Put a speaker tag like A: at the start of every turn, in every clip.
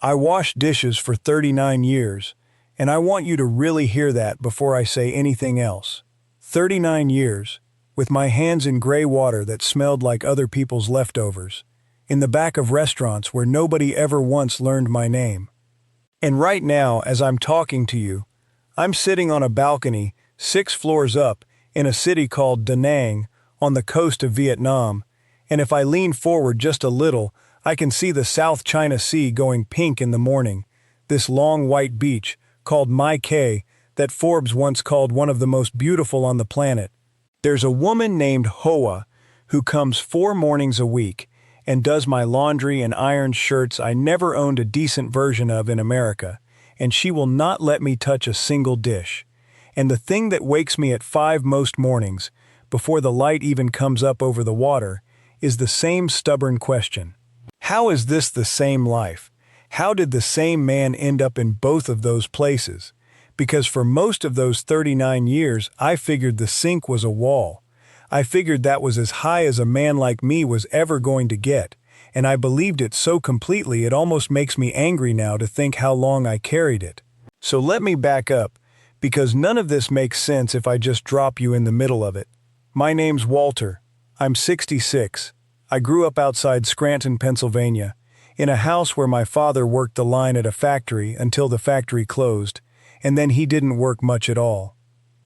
A: I washed dishes for 39 years, and I want you to really hear that before I say anything else. 39 years, with my hands in gray water that smelled like other people's leftovers, in the back of restaurants where nobody ever once learned my name. And right now, as I'm talking to you, I'm sitting on a balcony 6 floors up in a city called Da Nang on the coast of Vietnam, and if I lean forward just a little, I can see the South China Sea going pink in the morning, this long white beach, called Mai Kay, that Forbes once called one of the most beautiful on the planet. There's a woman named Hoa who comes 4 mornings a week and does my laundry and irons shirts I never owned a decent version of in America, and she will not let me touch a single dish. And the thing that wakes me at 5 most mornings, before the light even comes up over the water, is the same stubborn question. How is this the same life? How did the same man end up in both of those places? Because for most of those 39 years, I figured the sink was a wall. I figured that was as high as a man like me was ever going to get, and I believed it so completely it almost makes me angry now to think how long I carried it. So let me back up, because none of this makes sense if I just drop you in the middle of it. My name's Walter. I'm 66. I grew up outside Scranton, Pennsylvania, in a house where my father worked the line at a factory until the factory closed, and then he didn't work much at all.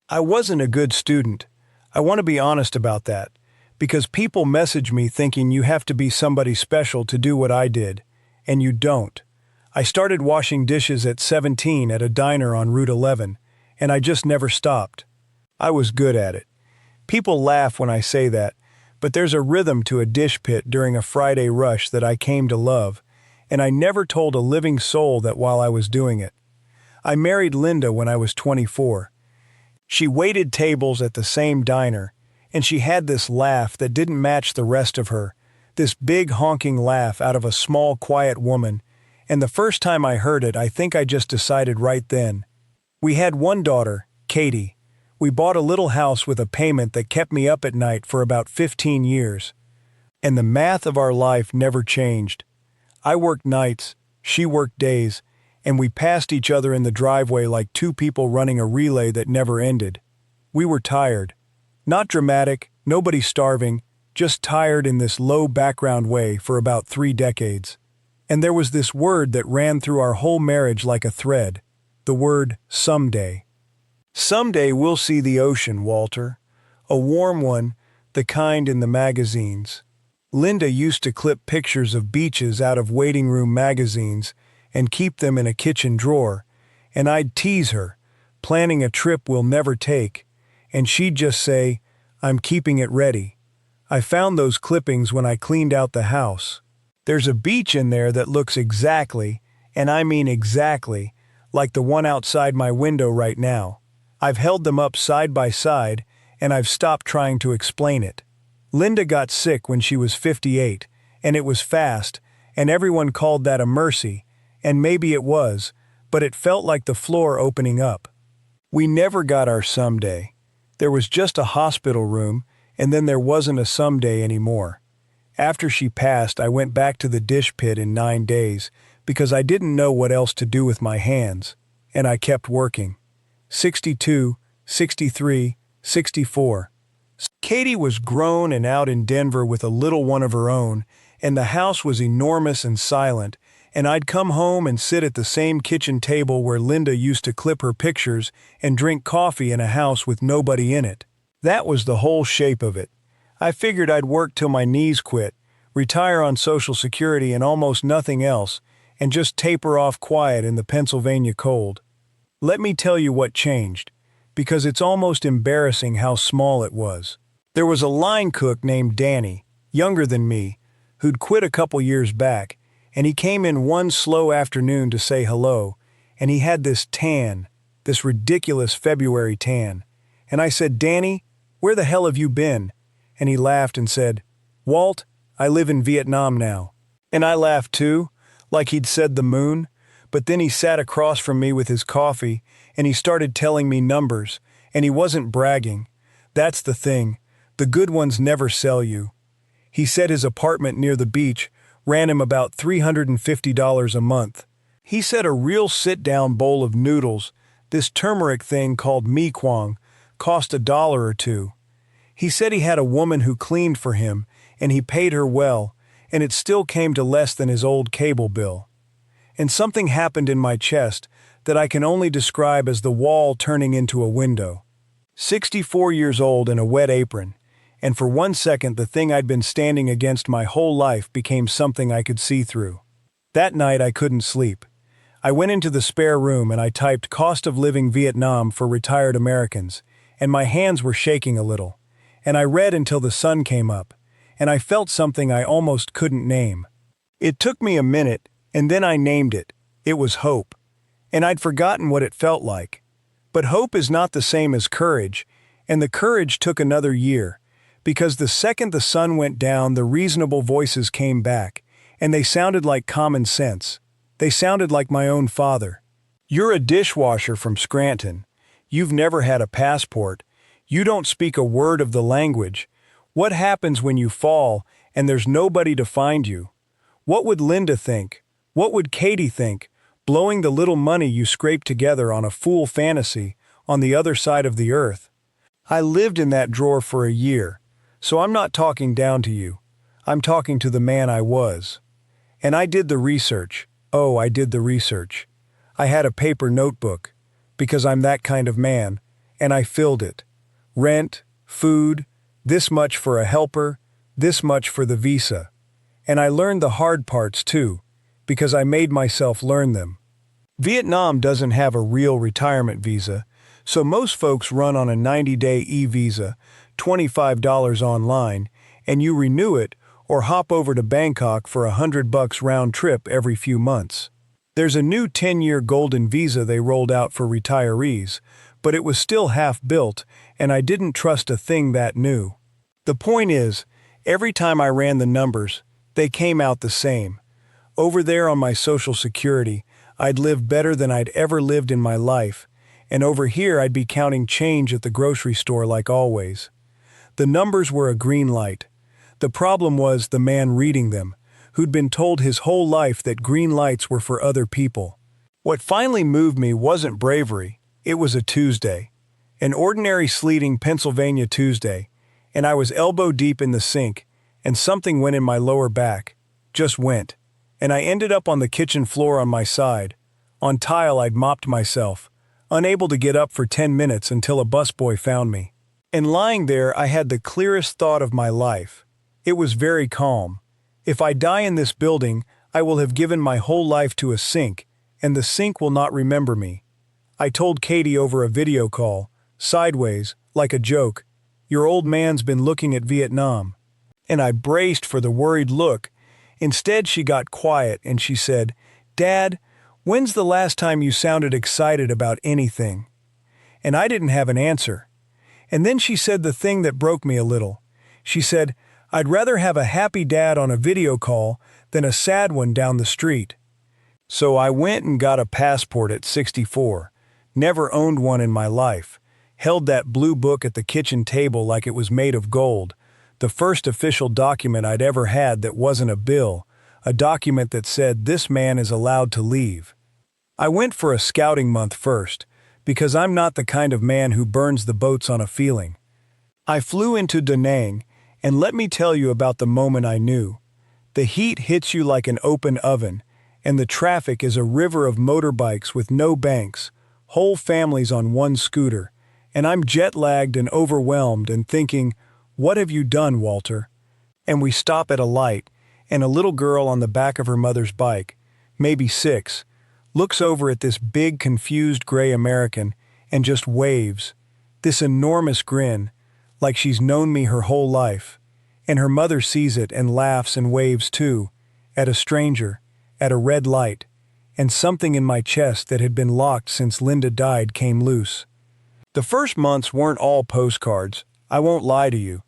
A: I wasn't a good student. I want to be honest about that, because people message me thinking you have to be somebody special to do what I did, and you don't. I started washing dishes at 17 at a diner on Route 11, and I just never stopped. I was good at it. People laugh when I say that, but there's a rhythm to a dish pit during a Friday rush that I came to love, and I never told a living soul that while I was doing it. I married Linda when I was 24. She waited tables at the same diner, and she had this laugh that didn't match the rest of her, this big honking laugh out of a small, quiet woman, and the first time I heard it, I think I just decided right then. We had one daughter, Katie. We bought a little house with a payment that kept me up at night for about 15 years. And the math of our life never changed. I worked nights, she worked days, and we passed each other in the driveway like 2 people running a relay that never ended. We were tired. Not dramatic, nobody starving, just tired in this low background way for about 3 decades. And there was this word that ran through our whole marriage like a thread, the word someday. Someday we'll see the ocean, Walter. A warm one, the kind in the magazines. Linda used to clip pictures of beaches out of waiting room magazines and keep them in a kitchen drawer, and I'd tease her, planning a trip we'll never take, and she'd just say, "I'm keeping it ready." I found those clippings when I cleaned out the house. There's a beach in there that looks exactly, and I mean exactly, like the one outside my window right now. I've held them up side by side, and I've stopped trying to explain it. Linda got sick when she was 58, and it was fast, and everyone called that a mercy, and maybe it was, but it felt like the floor opening up. We never got our someday. There was just a hospital room, and then there wasn't a someday anymore. After she passed, I went back to the dish pit in 9 days, because I didn't know what else to do with my hands, and I kept working. 62, 63, 64. Katie was grown and out in Denver with a little one of her own, and the house was enormous and silent, and I'd come home and sit at the same kitchen table where Linda used to clip her pictures and drink coffee in a house with nobody in it. That was the whole shape of it. I figured I'd work till my knees quit, retire on Social Security and almost nothing else, and just taper off quiet in the Pennsylvania cold. Let me tell you what changed, because it's almost embarrassing how small it was. There was a line cook named Danny, younger than me, who'd quit a couple years back, and he came in one slow afternoon to say hello, and he had this tan, this ridiculous February tan. And I said, "Danny, where the hell have you been?" And he laughed and said, "Walt, I live in Vietnam now." And I laughed too, like he'd said the moon. But then he sat across from me with his coffee, and he started telling me numbers, and he wasn't bragging. That's the thing. The good ones never sell you. He said his apartment near the beach ran him about $350 a month. He said a real sit-down bowl of noodles, this turmeric thing called mi kwang, cost $1 or $2. He said he had a woman who cleaned for him, and he paid her well, and it still came to less than his old cable bill. And something happened in my chest that I can only describe as the wall turning into a window. 64 years old in a wet apron, and for 1 second the thing I'd been standing against my whole life became something I could see through. That night I couldn't sleep. I went into the spare room and I typed "cost of living Vietnam for retired Americans," and my hands were shaking a little. And I read until the sun came up, and I felt something I almost couldn't name. It took me a minute, and then I named it. It was hope. And I'd forgotten what it felt like. But hope is not the same as courage, and the courage took another year, because the second the sun went down, the reasonable voices came back, and they sounded like common sense. They sounded like my own father. "You're a dishwasher from Scranton. You've never had a passport. You don't speak a word of the language. What happens when you fall and there's nobody to find you? What would Linda think? What would Katie think, blowing the little money you scraped together on a fool fantasy on the other side of the earth?" I lived in that drawer for a year, so I'm not talking down to you. I'm talking to the man I was. And I did the research. Oh, I did the research. I had a paper notebook, because I'm that kind of man, and I filled it. Rent, food, this much for a helper, this much for the visa. And I learned the hard parts too, because I made myself learn them. Vietnam doesn't have a real retirement visa, so most folks run on a 90-day e-visa, $25 online, and you renew it or hop over to Bangkok for $100 round trip every few months. There's a new 10-year golden visa they rolled out for retirees, but it was still half built, and I didn't trust a thing that new. The point is, every time I ran the numbers, they came out the same. Over there on my Social Security, I'd live better than I'd ever lived in my life, and over here I'd be counting change at the grocery store like always. The numbers were a green light. The problem was the man reading them, who'd been told his whole life that green lights were for other people. What finally moved me wasn't bravery, it was a Tuesday. An ordinary sleeting Pennsylvania Tuesday, and I was elbow deep in the sink, and something went in my lower back. Just went. And I ended up on the kitchen floor on my side. On tile I'd mopped myself, unable to get up for 10 minutes until a busboy found me. And lying there I had the clearest thought of my life. It was very calm. If I die in this building, I will have given my whole life to a sink, and the sink will not remember me. I told Katie over a video call, sideways, like a joke, "Your old man's been looking at Vietnam." And I braced for the worried look. Instead, she got quiet and she said, "Dad, when's the last time you sounded excited about anything?" And I didn't have an answer. And then she said the thing that broke me a little. She said, "I'd rather have a happy dad on a video call than a sad one down the street." So I went and got a passport at 64. Never owned one in my life. Held that blue book at the kitchen table like it was made of gold. The first official document I'd ever had that wasn't a bill. A document that said this man is allowed to leave. I went for a scouting month first, because I'm not the kind of man who burns the boats on a feeling. I flew into Da Nang, and let me tell you about the moment I knew. The heat hits you like an open oven, and the traffic is a river of motorbikes with no banks, whole families on one scooter, and I'm jet-lagged and overwhelmed and thinking, "What have you done, Walter?" And we stop at a light, and a little girl on the back of her mother's bike, maybe 6, looks over at this big, confused gray American and just waves. This enormous grin, like she's known me her whole life. And her mother sees it and laughs and waves too, at a stranger, at a red light, and something in my chest that had been locked since Linda died came loose. The first months weren't all postcards, I won't lie to you.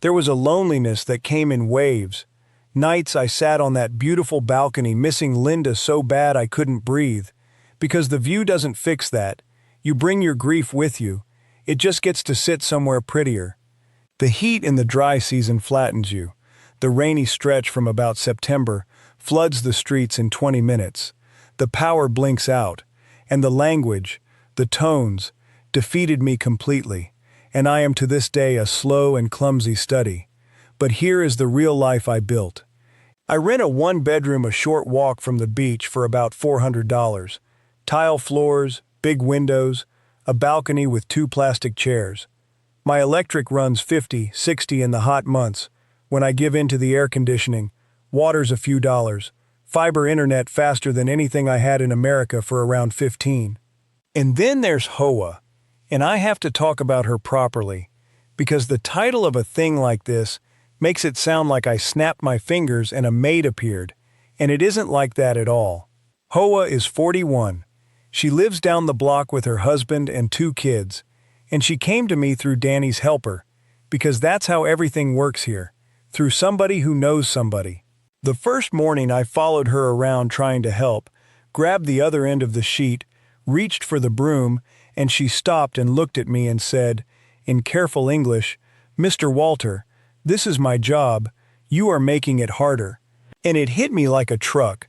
A: There was a loneliness that came in waves. Nights I sat on that beautiful balcony missing Linda so bad I couldn't breathe. Because the view doesn't fix that. You bring your grief with you. It just gets to sit somewhere prettier. The heat in the dry season flattens you. The rainy stretch from about September floods the streets in 20 minutes. The power blinks out, and the language, the tones, defeated me completely, and I am to this day a slow and clumsy study. But here is the real life I built. I rent a one-bedroom a short walk from the beach for about $400. Tile floors, big windows, a balcony with 2 plastic chairs. My electric runs 50, 60 in the hot months. When I give in to the air conditioning, water's a few dollars. Fiber internet faster than anything I had in America for around 15. And then there's Hoa, and I have to talk about her properly, because the title of a thing like this makes it sound like I snapped my fingers and a maid appeared, and it isn't like that at all. Hoa is 41. She lives down the block with her husband and 2 kids, and she came to me through Danny's helper, because that's how everything works here, through somebody who knows somebody. The first morning I followed her around trying to help, grabbed the other end of the sheet, reached for the broom, and she stopped and looked at me and said, in careful English, "Mr. Walter, this is my job, you are making it harder." And it hit me like a truck,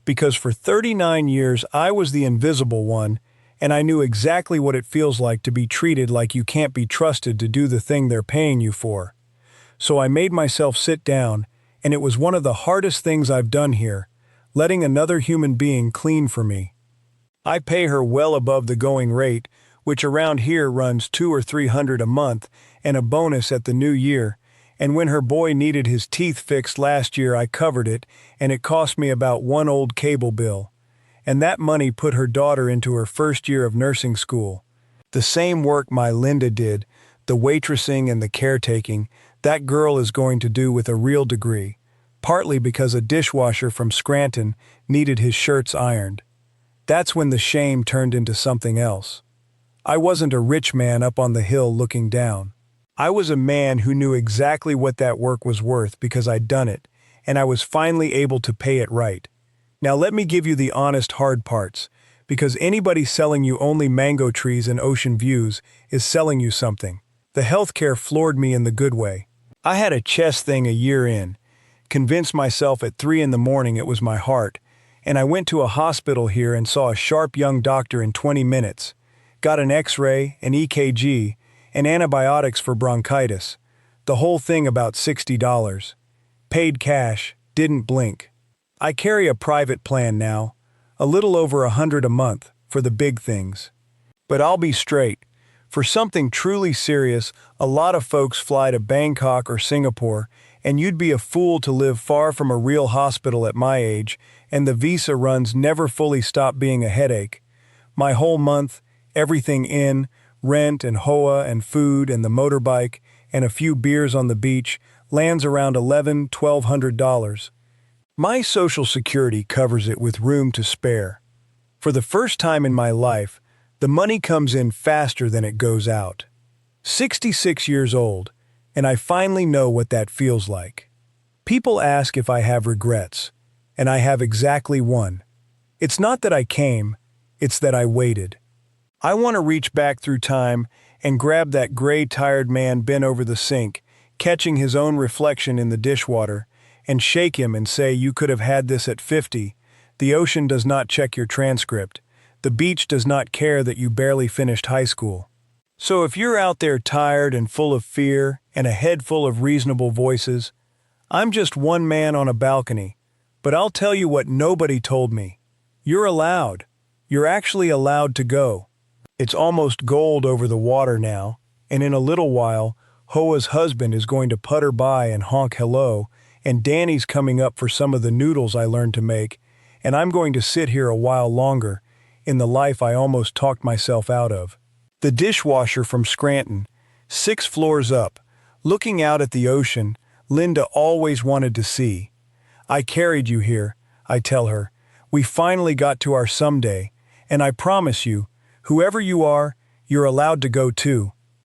A: because for 39 years I was the invisible one, and I knew exactly what it feels like to be treated like you can't be trusted to do the thing they're paying you for. So I made myself sit down, and it was one of the hardest things I've done here, letting another human being clean for me. I pay her well above the going rate, which around here runs $200 or $300 a month, and a bonus at the new year, and when her boy needed his teeth fixed last year I covered it, and it cost me about one old cable bill. And that money put her daughter into her first year of nursing school. The same work my Linda did, the waitressing and the caretaking, that girl is going to do with a real degree, partly because a dishwasher from Scranton needed his shirts ironed. That's when the shame turned into something else. I wasn't a rich man up on the hill looking down. I was a man who knew exactly what that work was worth because I'd done it, and I was finally able to pay it right. Now let me give you the honest hard parts, because anybody selling you only mango trees and ocean views is selling you something. The healthcare floored me in the good way. I had a chest thing a year in, convinced myself at 3 in the morning it was my heart, and I went to a hospital here and saw a sharp young doctor in 20 minutes, got an X-ray, an EKG, and antibiotics for bronchitis. The whole thing about $60. Paid cash, didn't blink. I carry a private plan now, a little over $100 a month for the big things. But I'll be straight. For something truly serious, a lot of folks fly to Bangkok or Singapore, and you'd be a fool to live far from a real hospital at my age, and the visa runs never fully stop being a headache. My whole month, everything in, rent and Hoa and food and the motorbike and a few beers on the beach, lands around $1,100–1,200. My Social Security covers it with room to spare. For the first time in my life, the money comes in faster than it goes out. 66 years old, and I finally know what that feels like. People ask if I have regrets, and I have exactly one. It's not that I came, it's that I waited. I want to reach back through time and grab that gray, tired man bent over the sink, catching his own reflection in the dishwater, and shake him and say, "You could have had this at 50. The ocean does not check your transcript. The beach does not care that you barely finished high school." So if you're out there tired and full of fear and a head full of reasonable voices, I'm just one man on a balcony, but I'll tell you what nobody told me. You're allowed. You're actually allowed to go. It's almost gold over the water now, and in a little while, Hoa's husband is going to putter by and honk hello, and Danny's coming up for some of the noodles I learned to make, and I'm going to sit here a while longer, in the life I almost talked myself out of. The dishwasher from Scranton, 6 floors up, looking out at the ocean, Linda always wanted to see. I carried you here, I tell her. We finally got to our someday, and I promise you, whoever you are, you're allowed to go too.